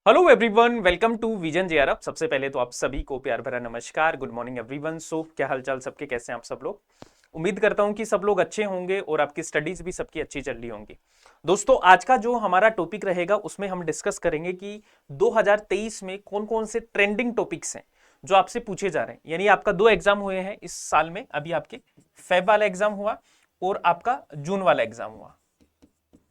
Hello everyone, welcome to vision JRF. सबसे पहले तो आप सभी को प्यार भरा नमस्कार, गुड मॉर्निंग एवरीवन। सो क्या हालचाल सबके, कैसे हैं आप सब लोग। उम्मीद करता हूं कि सब लोग अच्छे होंगे और आपकी स्टडीज भी सबकी अच्छी चल रही होंगी। दोस्तों, आज का जो हमारा टॉपिक रहेगा उसमें हम डिस्कस करेंगे कि 2023 में कौन कौन से ट्रेंडिंग टॉपिक्स हैं जो आपसे पूछे जा रहे हैं। यानी आपका दो एग्जाम हुए हैं इस साल में, अभी आपके फेब वाला एग्जाम हुआ और आपका जून वाला एग्जाम हुआ।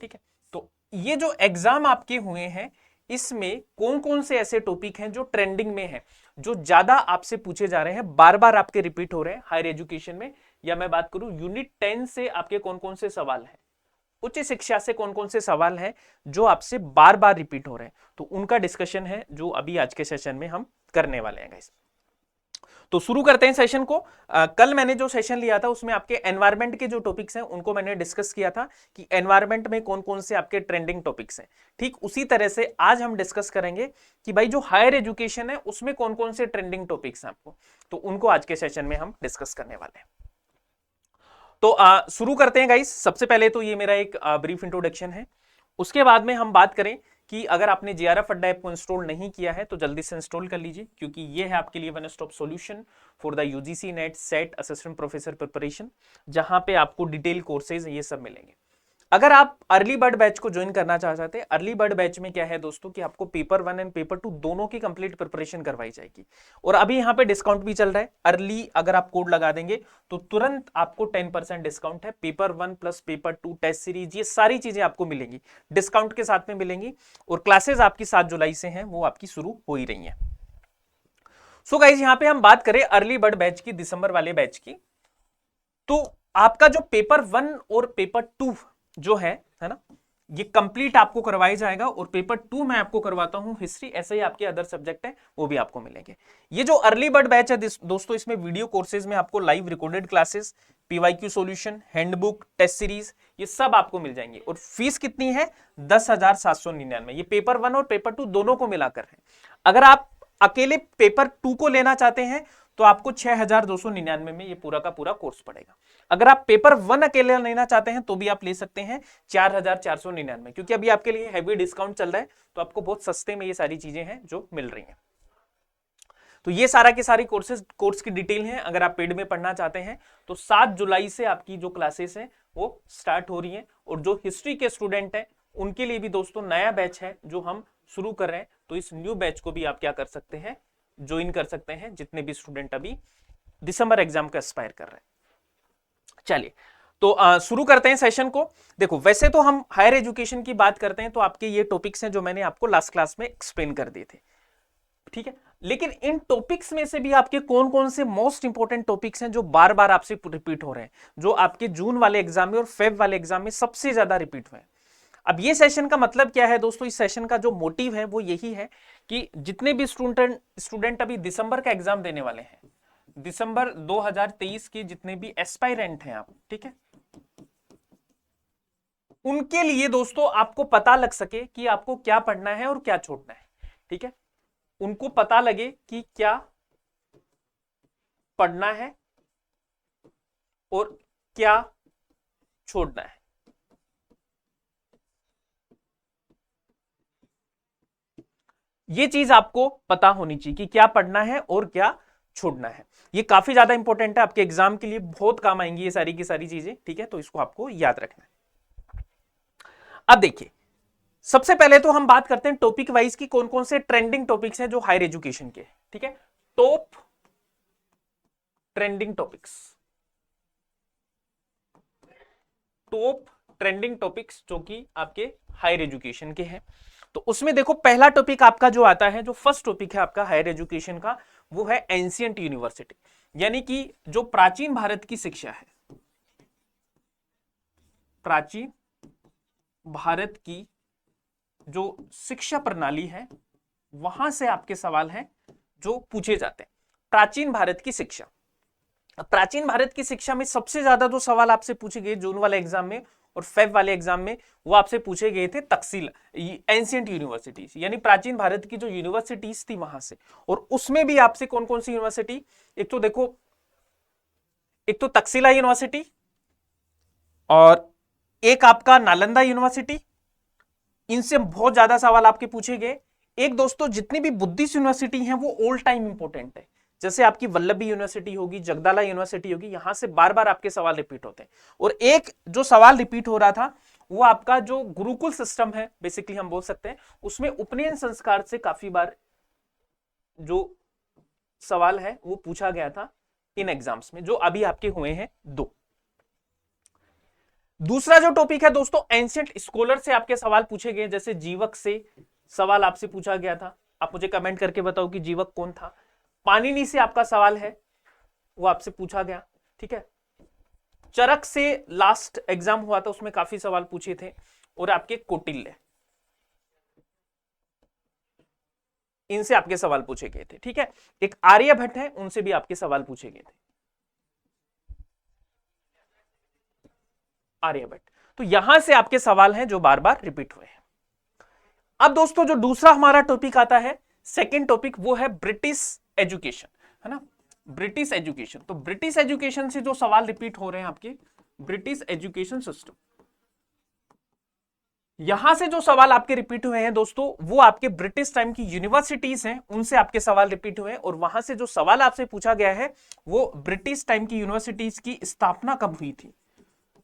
ठीक है, तो ये जो एग्जाम आपके हुए हैं इसमें कौन कौन से ऐसे टॉपिक हैं जो ट्रेंडिंग में हैं, जो ज्यादा आपसे पूछे जा रहे हैं, बार बार आपके रिपीट हो रहे हैं हायर एजुकेशन में। या मैं बात करूं यूनिट 10 से आपके कौन कौन से सवाल हैं, उच्च शिक्षा से कौन कौन से सवाल हैं जो आपसे बार बार रिपीट हो रहे हैं, तो उनका डिस्कशन है जो अभी आज के सेशन में हम करने वाले हैं गाइस। तो शुरू करते हैं सेशन को। कल मैंने जो सेशन लिया था उसमें आपके एनवायरमेंट के जो टॉपिक्स हैं उनको मैंने डिस्कस किया था कि एनवायरमेंट में कौन कौन से आपके ट्रेंडिंग टॉपिक्स हैं। ठीक उसी तरह से आज हम डिस्कस करेंगे कि भाई जो हायर एजुकेशन है उसमें कौन कौन से ट्रेंडिंग टॉपिक्स हैं आपको, तो उनको आज के सेशन में हम डिस्कस करने वाले हैं। तो शुरू करते हैं गाइस। सबसे पहले तो ये मेरा एक ब्रीफ इंट्रोडक्शन है। उसके बाद में हम बात करें कि अगर आपने जेआरएफ अड्डा ऐप को इंस्टॉल नहीं किया है तो जल्दी से इंस्टॉल कर लीजिए, क्योंकि ये है आपके लिए one stop solution for the UGC net set assistant professor preparation, जहां पे आपको डिटेल कोर्सेज ये सब मिलेंगे। अगर आप अर्ली बर्ड बैच को ज्वाइन करना चाहते हैं, अर्ली बर्ड बैच में क्या है दोस्तों कि आपको पेपर 1 एंड पेपर 2 दोनों की कंप्लीट प्रिपरेशन करवाई जाएगी। और अभी यहाँ पे डिस्काउंट भी चल रहा है। अर्ली अगर आप कोड लगा देंगे तो तुरंत आपको 10% डिस्काउंट है। Paper 1 plus paper 2 test series, ये सारी चीजें आपको मिलेंगी, डिस्काउंट के साथ में मिलेंगी। और क्लासेस आपकी 7 जुलाई से हैं, वो आपकी शुरू हो ही रही हैं। सो गाइज, यहाँ पे हम बात करें अर्ली बर्ड बैच की, दिसंबर वाले बैच की, तो आपका जो पेपर 1 और पेपर 2 जो है ना, ये कंप्लीट आपको करवाया जाएगा। और पेपर 2 मैं आपको करवाता हूं हिस्ट्री, ऐसे ही आपके अदर सब्जेक्ट है वो भी आपको मिलेंगे। ये जो अर्ली बर्ड बैच है दोस्तों, इसमें वीडियो कोर्सेज में आपको live recorded classes, PYQ solution, handbook, test series, ये सब आपको मिल जाएंगे। और फीस कितनी है? 10,799। ये पेपर 1 और पेपर 2 दोनों को मिलाकर है। अगर आप अकेले पेपर 2 को लेना चाहते हैं तो आपको 6,299 में ये पूरा का पूरा कोर्स पड़ेगा। अगर आप पेपर 1 अकेले लेना चाहते हैं तो भी आप ले सकते हैं 4,499, क्योंकि अभी आपके लिए हैवी डिस्काउंट चल रहा है, तो आपको बहुत सस्ते में ये सारी चीजें हैं जो मिल रही हैं। तो ये सारा की सारी कोर्स की डिटेल है। अगर आप पेड में पढ़ना चाहते हैं तो 7 जुलाई से आपकी जो क्लासेस हैं वो स्टार्ट हो रही हैं। और जो हिस्ट्री के स्टूडेंट हैं उनके लिए भी दोस्तों नया बैच है जो हम शुरू कर रहे हैं, तो इस न्यू बैच को भी आप क्या कर सकते हैं, ज्वाइन कर सकते हैं, जितने भी स्टूडेंट अभी दिसंबर एग्जाम का एस्पायर कर रहे हैं। चलिए, तो शुरू करते हैं सेशन को। देखो, वैसे तो हम हायर एजुकेशन की बात करते हैं तो आपके ये टॉपिक्स हैं जो मैंने आपको लास्ट क्लास में एक्सप्लेन कर दिए थे, ठीक है। लेकिन इन टॉपिक्स में से भी आपके कौन कौन से मोस्ट इंपोर्टेंट टॉपिक्स हैं जो बार बार आपसे रिपीट हो रहे हैं, जो आपके जून वाले एग्जाम में और फेब वाले एग्जाम में सबसे ज्यादा रिपीट हुए हैं। अब ये सेशन का मतलब क्या है दोस्तों, इस सेशन का जो मोटिव है वो यही है कि जितने भी स्टूडेंट अभी दिसंबर का एग्जाम देने वाले हैं, दिसंबर 2023 के जितने भी एस्पायरेंट हैं आप, ठीक है, उनके लिए दोस्तों आपको पता लग सके कि आपको क्या पढ़ना है और क्या छोड़ना है। ठीक है, उनको पता लगे कि क्या पढ़ना है और क्या छोड़ना है। ये चीज आपको पता होनी चाहिए कि क्या पढ़ना है और क्या छोड़ना है। ये काफी ज्यादा इंपॉर्टेंट है, आपके एग्जाम के लिए बहुत काम आएंगी ये सारी की सारी चीजें, ठीक है, तो इसको आपको याद रखना है। अब देखिए, सबसे पहले तो हम बात करते हैं टॉपिक वाइज की कौन कौन से ट्रेंडिंग टॉपिक्स हैं जो हायर एजुकेशन के, ठीक है। Top trending topics, top trending topics जो कि आपके हायर एजुकेशन के हैं। तो उसमें देखो, पहला टॉपिक आपका जो आता है, जो फर्स्ट टॉपिक है आपका हायर एजुकेशन का, वो है एंशियंट यूनिवर्सिटी, यानी कि जो प्राचीन भारत की शिक्षा है, प्राचीन भारत की जो शिक्षा प्रणाली है, वहां से आपके सवाल हैं जो पूछे जाते हैं। प्राचीन भारत की शिक्षा, प्राचीन भारत की शिक्षा में सबसे ज्यादा जो सवाल आपसे पूछे गए जून वाले एग्जाम में और फेब वाले एग्जाम में, वो आपसे पूछे गए थे तक्षशिला, एंशियंट यूनिवर्सिटीज, यानी प्राचीन भारत की जो यूनिवर्सिटीज थी वहां से। और उसमें भी आपसे कौन कौन सी यूनिवर्सिटी, एक तो देखो, एक तो तक्षशिला यूनिवर्सिटी, और एक आपका नालंदा यूनिवर्सिटी, इनसे बहुत ज्यादा सवाल आपके पूछे गए। एक दोस्तों जितनी भी बुद्धिस्ट यूनिवर्सिटी हैं वो ऑल टाइम इंपॉर्टेंट है। जैसे आपकी वल्लभी यूनिवर्सिटी होगी, जगदाला यूनिवर्सिटी होगी, यहां से बार बार आपके सवाल रिपीट होते हैं। और एक जो सवाल रिपीट हो रहा था वो आपका जो गुरुकुल सिस्टम है बेसिकली हम बोल सकते हैं, उसमें उपनयन संस्कार से काफी बार जो सवाल है वो पूछा गया था इन एग्जाम्स में, जो अभी आपके हुए हैं 2। दूसरा जो टॉपिक है दोस्तों, एंशिएंट स्कॉलर से आपके सवाल पूछे गए, जैसे जीवक से सवाल आपसे पूछा गया था। आप मुझे कमेंट करके बताओ कि जीवक कौन था। पाणिनि से आपका सवाल है, वो आपसे पूछा गया, ठीक है। चरक से लास्ट एग्जाम हुआ था, उसमें काफी सवाल पूछे थे। और आपके कौटिल्य, इनसे आपके सवाल पूछे गए थे, ठीक है। एक आर्यभट्ट है, उनसे भी आपके सवाल पूछे गए थे, आर्यभट्ट। तो यहां से आपके सवाल हैं जो बार बार रिपीट हुए हैं। अब दोस्तों जो दूसरा हमारा टॉपिक आता है, सेकंड टॉपिक, वो है ब्रिटिश एजुकेशन, है ना, ब्रिटिश एजुकेशन। तो ब्रिटिश एजुकेशन से जो सवाल रिपीट हो रहे हैं आपके, ब्रिटिश एजुकेशन सिस्टम, यहां से जो सवाल आपके रिपीट हुए हैं दोस्तों, वो आपके ब्रिटिश टाइम की यूनिवर्सिटीज हैं, उनसे आपके सवाल रिपीट हुए हैं। और वहां से जो सवाल आपसे पूछा गया है वो ब्रिटिश टाइम की यूनिवर्सिटीज की स्थापना कब हुई थी,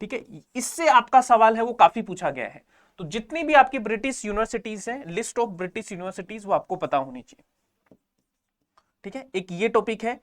ठीक है, इससे आपका सवाल है वो काफी पूछा गया है। तो जितनी भी आपकी ब्रिटिश यूनिवर्सिटीज हैं, लिस्ट ऑफ ब्रिटिश यूनिवर्सिटीज, वो आपको पता होनी चाहिए, ठीक है। एक ये टॉपिक है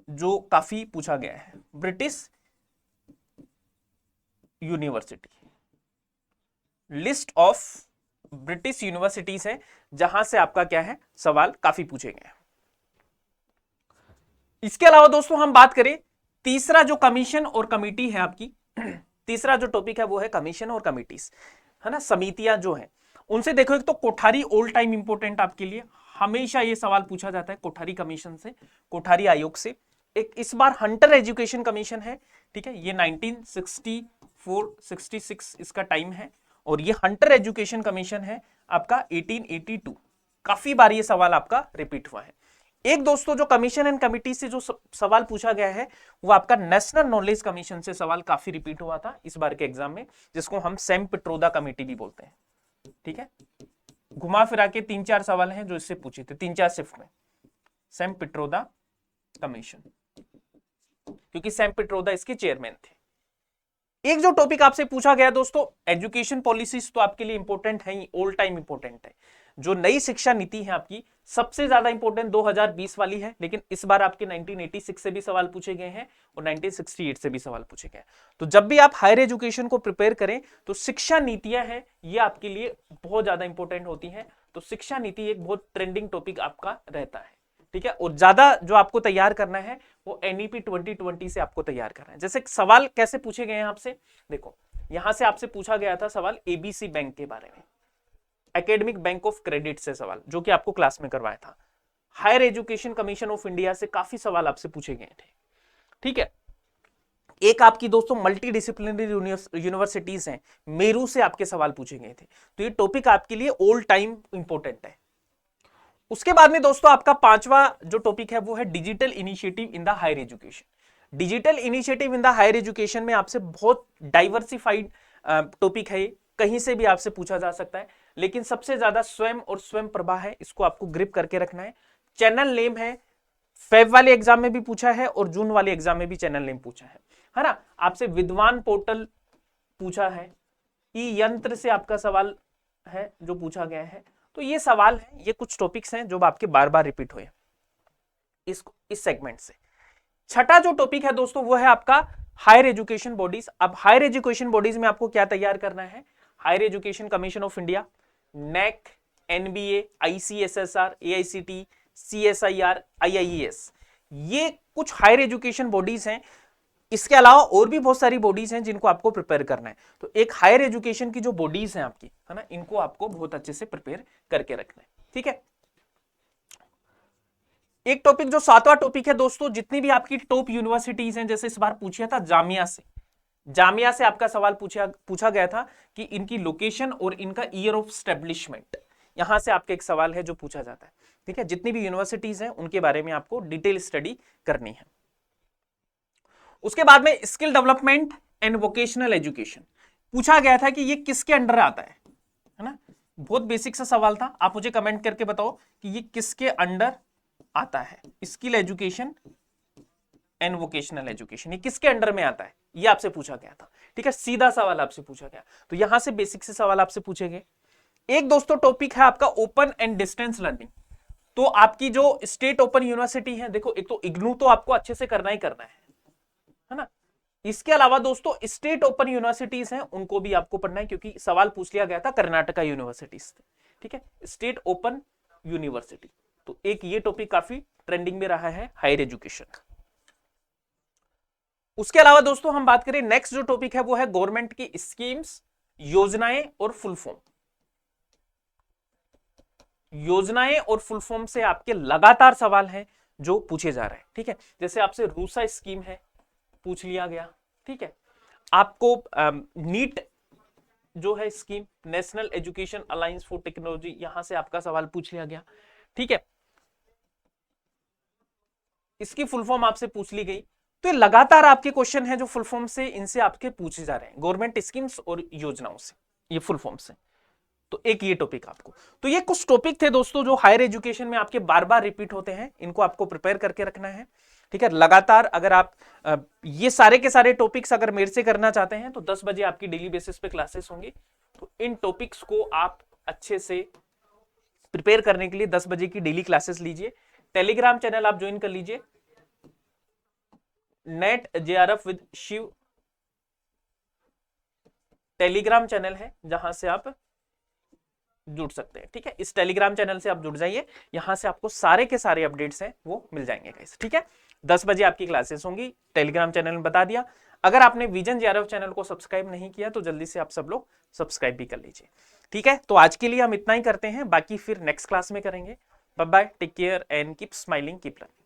जो काफी पूछा गया है, British university, list of British universities है जहां से आपका क्या है, सवाल काफी पूछे गए हैं। इसके अलावा दोस्तों हम बात करें, तीसरा जो कमीशन और कमिटी है आपकी, तीसरा जो टॉपिक है वो है कमीशन और कमिटीज, है ना, समितियां जो है उनसे देखो। एक तो कोठारी ऑल टाइम इंपोर्टेंट आपके लिए, हमेशा ये सवाल पूछा जाता है कोठारी कमीशन से, कोठारी आयोग से। एक इस बार हंटर एजुकेशन कमीशन है, ठीक है, ये 1964-66 इसका टाइम है। और ये हंटर एजुकेशन कमीशन है आपका 1882। काफी बार ये सवाल आपका रिपीट हुआ है। एक दोस्तों जो कमीशन एंड कमिटी से जो सवाल पूछा गया है वो आपका नेशनल नॉलेज कमीशन से सवाल काफी रिपीट हुआ था इस बार के एग्जाम में, जिसको हम सैम पिट्रोदा कमेटी भी बोलते हैं, ठीक है। घुमा फिरा के 3-4 सवाल हैं जो इससे पूछे थे 3-4 शिफ्ट में, सैम पिट्रोदा कमीशन, क्योंकि सैम पिट्रोदा इसके चेयरमैन थे। एक जो टॉपिक आपसे पूछा गया दोस्तों, एजुकेशन पॉलिसीज तो आपके लिए इंपॉर्टेंट है ही, ऑल टाइम इंपॉर्टेंट है। जो नई शिक्षा नीति है आपकी, सबसे ज्यादा इंपॉर्टेंट 2020 वाली है, लेकिन इस बार आपके 1986 से भी सवाल पूछे गए हैं और 1968 से भी सवाल पूछे गए हैं। तो जब भी आप हायर एजुकेशन को प्रिपेयर करें तो शिक्षा नीतियां हैं ये आपके लिए बहुत ज्यादा इंपॉर्टेंट होती हैं। तो शिक्षा नीति एक बहुत ट्रेंडिंग टॉपिक आपका रहता है, ठीक है। और ज्यादा जो आपको तैयार करना है वो एनईपी 2020 से आपको तैयार करना है। जैसे सवाल कैसे पूछे गए हैं आपसे, देखो यहां से आपसे पूछा गया था सवाल एबीसी बैंक के बारे में, एकेडमिक बैंक ऑफ क्रेडिट से सवाल, जो कि आपको क्लास में करवाया था। Higher education commission of India से काफी सवाल आपसे पूछे गए थे, ठीक है। एक आपकी दोस्तों मल्टी डिसिप्लिनरी यूनिवर्सिटीज हैं, मेरू से आपके सवाल पूछे गए थे। तो ये टॉपिक आपके लिए ऑल टाइम इंपॉर्टेंट है। उसके बाद में दोस्तों आपका पांचवा जो टॉपिक है वो है digital initiative in the higher education. Digital initiative in the higher education में आपसे बहुत डाइवर्सिफाइड टॉपिक है, कहीं से भी आपसे पूछा जा सकता है, लेकिन सबसे ज्यादा स्वयं और स्वयं प्रभा है, इसको आपको ग्रिप करके रखना है। चैनल नेम है, फेब वाले एग्जाम में भी पूछा है और जून वाले एग्जाम में भी चैनल नेम पूछा है ना। आपसे विद्वान पोर्टल पूछा है, ई यंत्र से आपका सवाल है जो पूछा गया है। तो ये सवाल है, ये कुछ टॉपिक्स हैं जो आपके बार बार रिपीट हुए इस सेगमेंट से। छठा जो टॉपिक है दोस्तों वो है आपका हायर एजुकेशन बॉडीज। अब हायर एजुकेशन बॉडीज में आपको क्या तैयार करना है, higher education commission of India, NAAC, NBA, ICSSR, AICTE, CSIR, IIS, ये कुछ हायर एजुकेशन बॉडीज हैं। इसके अलावा और भी बहुत सारी बॉडीज हैं जिनको आपको प्रिपेयर करना है। तो एक हायर एजुकेशन की जो बॉडीज हैं आपकी, है ना, इनको आपको बहुत अच्छे से प्रिपेयर करके रखना है, ठीक है। एक टॉपिक जो सातवां टॉपिक है दोस्तों, जितनी भी आपकी टॉप यूनिवर्सिटीज हैं, जैसे इस बार पूछा था जामिया से, जामिया से आपका सवाल पूछा गया था कि इनकी लोकेशन और इनका ईयर ऑफ स्टैब्लिशमेंट, यहां से आपका एक सवाल है जो पूछा जाता है, ठीक है। जितनी भी यूनिवर्सिटीज हैं उनके बारे में आपको डिटेल स्टडी करनी है। उसके बाद में skill development and vocational education पूछा गया था कि ये किसके अंडर आता है ना, बहुत बेसिक सा सवाल था, आप मुझे कमेंट करके बताओ कि ये किसके अंडर आता है, skill education and vocational education, ये किसके अंडर में आता है, ये आपसे पूछा गया था। ठीक है, सीधा सवाल आपसे पूछा गया, तो यहां से बेसिक से सवाल आपसे पूछेंगे। एक दोस्तों टॉपिक है आपका ओपन एंड डिस्टेंस लर्निंग। तो आपकी जो स्टेट ओपन यूनिवर्सिटी है, देखो एक तो इग्नू तो आपको अच्छे से करना ही करना है ना। इसके अलावा दोस्तों स्टेट ओपन यूनिवर्सिटीज हैं, उनको भी आपको पढ़ना है, क्योंकि सवाल पूछ लिया गया था कर्नाटका यूनिवर्सिटीज से। ठीक है, स्टेट ओपन यूनिवर्सिटी, तो एक ये टॉपिक काफी ट्रेंडिंग में रहा है, हायर एजुकेशन। उसके अलावा दोस्तों हम बात करें, नेक्स्ट जो टॉपिक है वो है गवर्नमेंट की स्कीम्स, योजनाएं और फुल फॉर्म। योजनाएं और फुल फॉर्म से आपके लगातार सवाल हैं जो पूछे जा रहे हैं। ठीक है, जैसे आपसे रूसा स्कीम है, पूछ लिया गया। ठीक है, आपको नीट जो है scheme, national education alliance for technology, यहां से आपका सवाल पूछ लिया गया। ठीक है, इसकी फुल फॉर्म आपसे पूछ ली गई। तो ये लगातार आपके क्वेश्चन है जो फुल फॉर्म से इनसे आपके पूछे जा रहे हैं, गवर्नमेंट स्कीम्स और योजनाओं से, ये फुल फॉर्म से। तो एक ये टॉपिक आपको, तो ये कुछ टॉपिक थे दोस्तों जो हायर एजुकेशन में आपके बार बार रिपीट होते हैं, इनको आपको प्रिपेयर करके रखना है। ठीक है, लगातार अगर आप ये सारे के सारे टॉपिक्स अगर मेरे से करना चाहते हैं तो 10 बजे आपकी डेली बेसिस पे क्लासेस होंगी। तो इन टॉपिक्स को आप अच्छे से प्रिपेयर करने के लिए 10 बजे की डेली क्लासेस लीजिए। टेलीग्राम चैनल आप ज्वाइन कर लीजिए, NET JRF with Shiv Telegram channel है जहां से आप जुड़ सकते हैं। ठीक है, इस टेलीग्राम चैनल से आप जुड़ जाइए, यहां से आपको सारे के सारे अपडेट्स हैं वो मिल जाएंगे गाइस। ठीक है, 10 बजे आपकी क्लासेस होंगी, टेलीग्राम चैनल में बता दिया। अगर आपने विजन जेआरएफ चैनल को सब्सक्राइब नहीं किया तो जल्दी से आप सब लोग सब्सक्राइब भी कर लीजिए। ठीक है, तो आज के लिए हम इतना ही करते हैं, बाकी फिर नेक्स्ट क्लास में करेंगे। Bye bye, take care and keep smiling, keep learning.